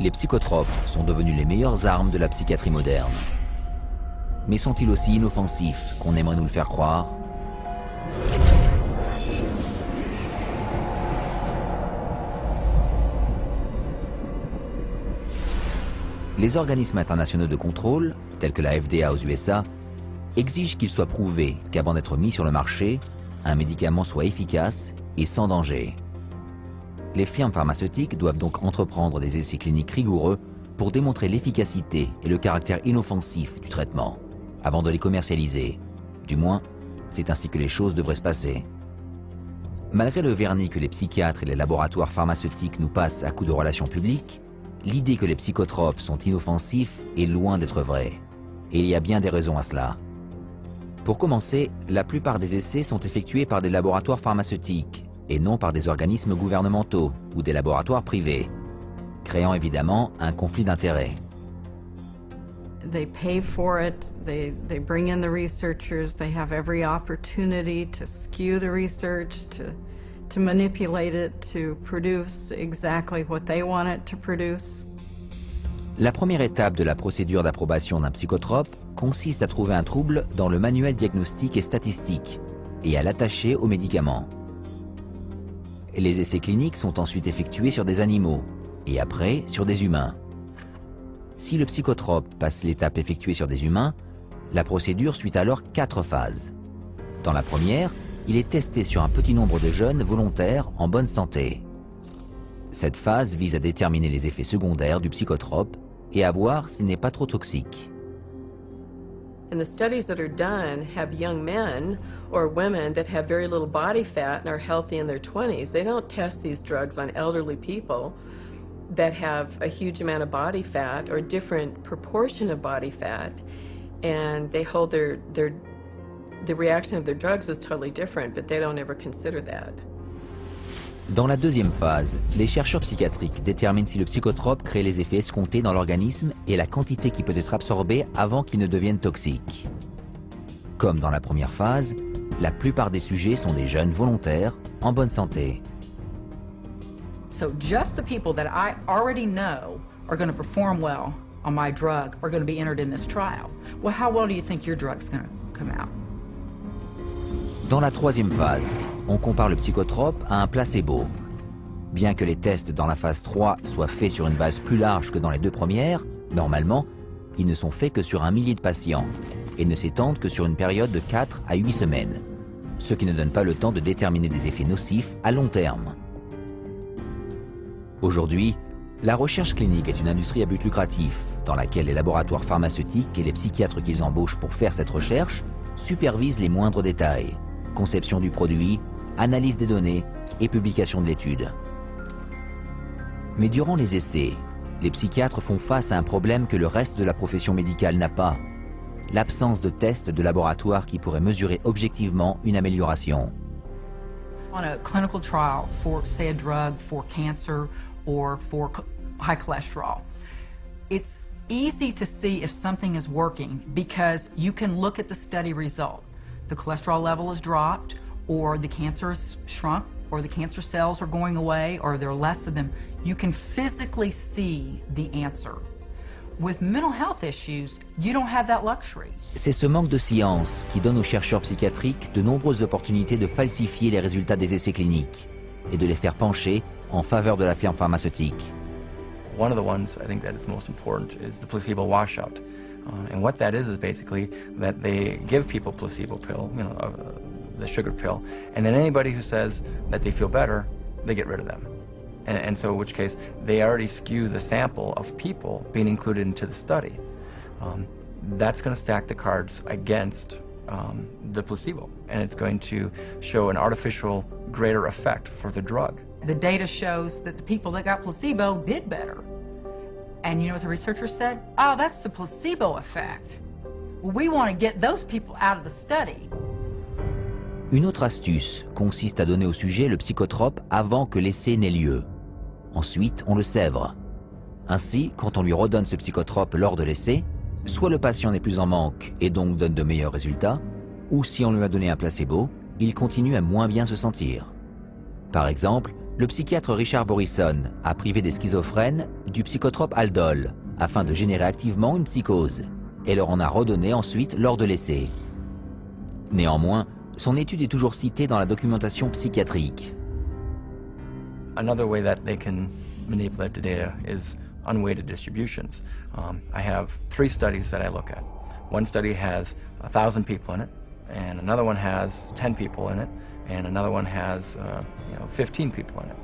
Les psychotropes sont devenus les meilleures armes de la psychiatrie moderne. Mais sont-ils aussi inoffensifs qu'on aimerait nous le faire croire? Les organismes internationaux de contrôle, tels que la FDA aux USA, exigent qu'il soit prouvé qu'avant d'être mis sur le marché, un médicament soit efficace et sans danger. Les firmes pharmaceutiques doivent donc entreprendre des essais cliniques rigoureux pour démontrer l'efficacité et le caractère inoffensif du traitement, avant de les commercialiser. Du moins, c'est ainsi que les choses devraient se passer. Malgré le vernis que les psychiatres et les laboratoires pharmaceutiques nous passent à coups de relations publiques, l'idée que les psychotropes sont inoffensifs est loin d'être vraie. Et il y a bien des raisons à cela. Pour commencer, la plupart des essais sont effectués par des laboratoires pharmaceutiques et non par des organismes gouvernementaux ou des laboratoires privés, créant évidemment un conflit d'intérêts. They pay for it, they bring in the researchers, they have every opportunity to skew the research, to manipulate it, to produce exactly what they want it to produce. La première étape de la procédure d'approbation d'un psychotrope consiste à trouver un trouble dans le manuel diagnostique et statistique et à l'attacher au médicament. Les essais cliniques sont ensuite effectués sur des animaux et après sur des humains. Si le psychotrope passe l'étape effectuée sur des humains, la procédure suit alors 4 phases. Dans la première, il est testé sur un petit nombre de jeunes volontaires en bonne santé. Cette phase vise à déterminer les effets secondaires du psychotrope et à voir s'il n'est pas trop toxique. And the studies that are done have young men or women that have very little body fat and are healthy in their 20s. They don't test these drugs on elderly people that have a huge amount of body fat or different proportion of body fat, and they hold the reaction of their drugs is totally different, but they don't ever consider that. Dans la deuxième phase, les chercheurs psychiatriques déterminent si le psychotrope crée les effets escomptés dans l'organisme et la quantité qui peut être absorbée avant qu'il ne devienne toxique. Comme dans la première phase, la plupart des sujets sont des jeunes volontaires en bonne santé. So just the people that I already know are going to perform well on my drug are going to be entered in this trial. Well, how well do you think your drug's going to come out? Dans la troisième phase, on compare le psychotrope à un placebo. Bien que les tests dans la phase 3 soient faits sur une base plus large que dans les 2 premières, normalement, ils ne sont faits que sur 1 millier de patients et ne s'étendent que sur une période de 4 à 8 semaines, ce qui ne donne pas le temps de déterminer des effets nocifs à long terme. Aujourd'hui, la recherche clinique est une industrie à but lucratif dans laquelle les laboratoires pharmaceutiques et les psychiatres qu'ils embauchent pour faire cette recherche supervisent les moindres détails. Conception du produit, analyse des données et publication de l'étude. Mais durant les essais, les psychiatres font face à un problème que le reste de la profession médicale n'a pas, l'absence de tests de laboratoire qui pourraient mesurer objectivement une amélioration. On a clinical trial for, say, a drug for cancer or for high cholesterol, it's easy to see if something is working because you can look at the study result. The cholesterol level is dropped, or the cancer is shrunk, or the cancer cells are going away, or there are less of them. You can physically see the answer. With mental health issues, you don't have that luxury. C'est ce manque de science qui donne aux chercheurs psychiatriques de nombreuses opportunités de falsifier les résultats des essais cliniques et de les faire pencher en faveur de la firme pharmaceutique. One of the ones I think that is most important is the placebo washout. And what that is basically that they give people placebo pill, the sugar pill, and then anybody who says that they feel better, they get rid of them. And so in which case, they already skew the sample of people being included into the study. That's going to stack the cards against the placebo, and it's going to show an artificial greater effect for the drug. The data shows that the people that got placebo did better. And you know what the researchers said? Oh, that's the placebo effect. Well, we want to get those people out of the study. Une autre astuce consiste à donner au sujet le psychotrope avant que l'essai n'ait lieu. Ensuite, on le sèvre. Ainsi, quand on lui redonne ce psychotrope lors de l'essai, soit le patient n'est plus en manque et donc donne de meilleurs résultats, ou si on lui a donné un placebo, il continue à moins bien se sentir. Par exemple, le psychiatre Richard Borison a privé des schizophrènes du psychotrope Haldol afin de générer activement une psychose et leur en a redonné ensuite lors de l'essai. Néanmoins, son étude est toujours citée dans la documentation psychiatrique. Another way that they can manipulate the data is unweighted distributions. I have 3 studies that I look at. One study has 1,000 people in it, and another one has 10 people in it, and another one has 15 people in it.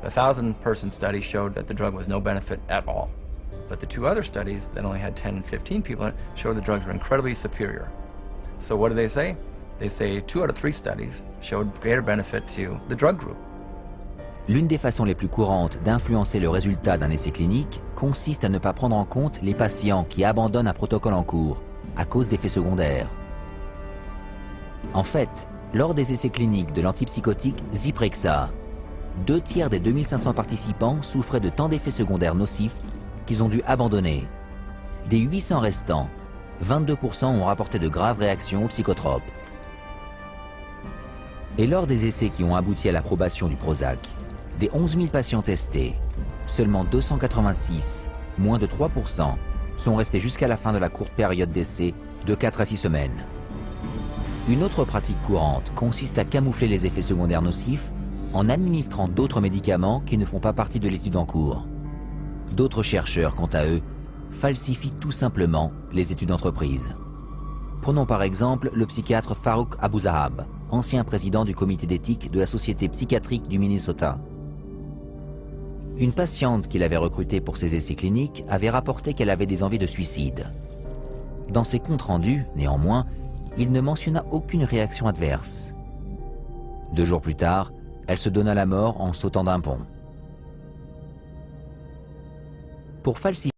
The 1,000-person study showed that the drug was no benefit at all. But the 2 other studies that only had 10 and 15 people in it showed the drugs were incredibly superior. So what do they say? They say 2 out of 3 studies showed greater benefit to the drug group. L'une des façons les plus courantes d'influencer le résultat d'un essai clinique consiste à ne pas prendre en compte les patients qui abandonnent un protocole en cours à cause d'effets secondaires. En fait, lors des essais cliniques de l'antipsychotique Zyprexa, 2 tiers des 2500 participants souffraient de tant d'effets secondaires nocifs qu'ils ont dû abandonner. Des 800 restants, 22% ont rapporté de graves réactions aux psychotropes. Et lors des essais qui ont abouti à l'approbation du Prozac, des 11 000 patients testés, seulement 286, moins de 3%, sont restés jusqu'à la fin de la courte période d'essai de 4 à 6 semaines. Une autre pratique courante consiste à camoufler les effets secondaires nocifs en administrant d'autres médicaments qui ne font pas partie de l'étude en cours. D'autres chercheurs, quant à eux, falsifient tout simplement les études d'entreprise. Prenons par exemple le psychiatre Farouk Abuzahab, ancien président du comité d'éthique de la Société psychiatrique du Minnesota. Une patiente qu'il avait recrutée pour ses essais cliniques avait rapporté qu'elle avait des envies de suicide. Dans ses comptes rendus, néanmoins, il ne mentionna aucune réaction adverse. 2 jours plus tard, elle se donna la mort en sautant d'un pont. Pour falsifier